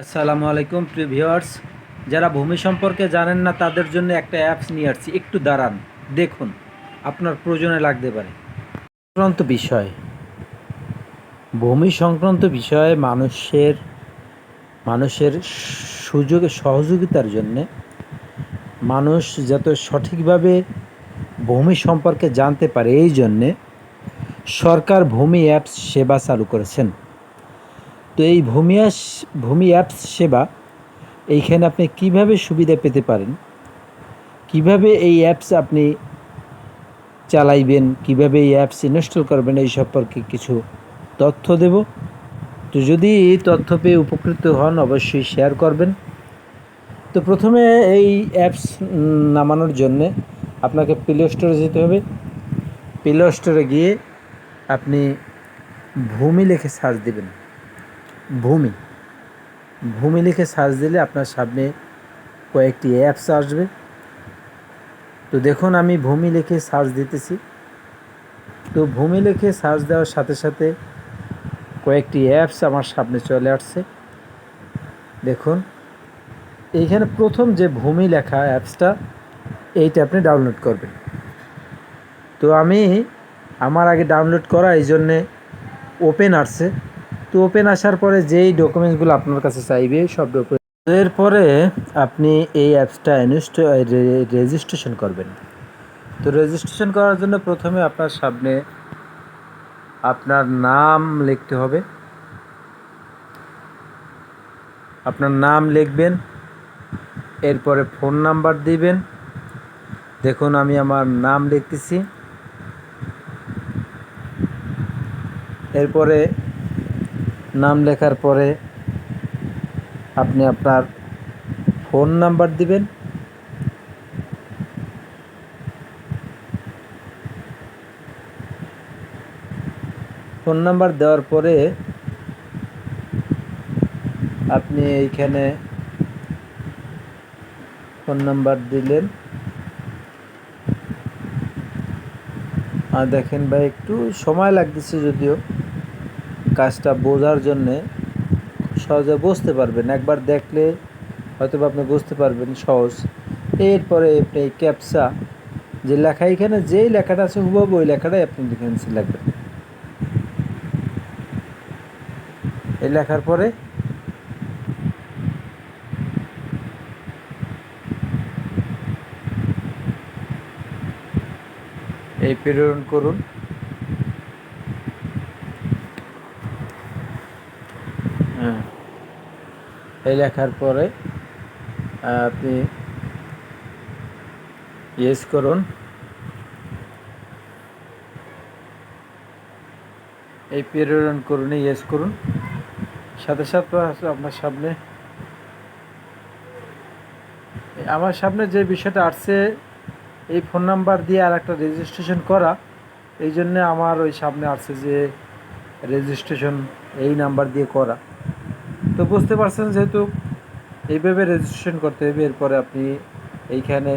আসসালামু আলাইকুম প্রিয় ভিউয়ার্স, যারা ভূমি সম্পর্কে জানেন না তাদের জন্য একটা অ্যাপস নিয়ে আসছি। একটু দাঁড়ান, দেখুন, আপনার প্রয়োজনে লাগতে পারে। সংক্রান্ত বিষয়, ভূমি সংক্রান্ত বিষয়ে মানুষের সহযোগিতার জন্যে, মানুষ যাতে সঠিকভাবে ভূমি সম্পর্কে জানতে পারে, এই জন্যে সরকার ভূমি অ্যাপস সেবা চালু করেছেন। তো এই ভূমি অ্যাপস সেবা, এইখানে আপনি কিভাবে সুবিধা পেতে পারেন, কিভাবে এই অ্যাপস আপনি চালাইবেন, কিভাবে এই অ্যাপস ইনস্টল করবেন, এই সম্পর্কে কিছু তথ্য দেব। তো যদি এই তথ্য পেয়ে উপকৃত হন অবশ্যই শেয়ার করবেন। তো প্রথমে এই অ্যাপস নামানোর জন্যে আপনাকে প্লে স্টোরে যেতে হবে। প্লে স্টোরে গিয়ে আপনি ভূমি লিখে সার্চ দেবেন। ভূমি ভূমি লিখে সার্চ দিলে আপনার সামনে কয়েকটি অ্যাপস আসবে। তো দেখুন, আমি ভূমি লিখে সার্চ দিতেছি। তো ভূমি লিখে সার্চ দেওয়ার সাথে সাথে কয়েকটি অ্যাপস আমার সামনে চলে আসছে। দেখুন, এইখানে প্রথম যে ভূমি লেখা অ্যাপসটা, এইটা আপনি ডাউনলোড করবেন। তো আমার আগে ডাউনলোড করা, এই জন্যে ওপেন আসছে। তো ওপেন আসার পরে যেই ডকুমেন্টসগুলো আপনার কাছে চাইবে সব ডকুমেন্ট, এরপরে আপনি এই অ্যাপসটা রেজিস্ট্রেশন করবেন। তো রেজিস্ট্রেশন করার জন্য প্রথমে আপনার সামনে আপনার নাম লিখতে হবে। আপনার নাম লিখবেন, এরপরে ফোন নাম্বার দিবেন। দেখুন, আমি আমার নাম লিখতেছি। এরপরে নাম লেখার পরে আপনি আপনার ফোন নাম্বার দিবেন। ফোন নাম্বার দেওয়ার পরে আপনি এইখানে ফোন নাম্বার দিলেন। আর দেখেন ভাই, একটু সময় লাগতেছে, যদিও কাজটা বোঝার জন্যে সহজে বুঝতে পারবেন। একবার দেখলে হয়তো আপনি বুঝতে পারবেন সহজ। এরপরে আপনি এই ক্যাপচা যে লেখা, এখানে যেই লেখাটা আছে হুবহু ওই লেখাটাই আপনি এখানে লিখবেন। এই লেখার পরে এই প্রেরণ করুন। হ্যাঁ, এই লেখার পরে আপনি ইয়েস করুন। এই প্রেরণ করুন, ইয়েস করুন। সাথে সাথে আপনার সামনে আমার সামনে যে বিষয়টা আসছে, এই ফোন নাম্বার দিয়ে আর একটা রেজিস্ট্রেশন করা, এই জন্যে আমার ওই সামনে আসছে যে রেজিস্ট্রেশন এই নাম্বার দিয়ে করা। তো বুঝতে পারছেন, যেহেতু এইভাবে রেজিস্ট্রেশন করতে হবে। এরপরে আপনি এইখানে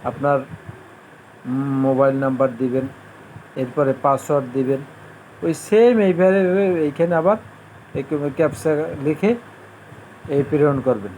আপনার মোবাইল নাম্বার দিবেন, এরপরে পাসওয়ার্ড দিবেন। ওই সেম এইভাবে এইখানে আবার ক্যাপচা লিখে এই প্রেরণ করবেন।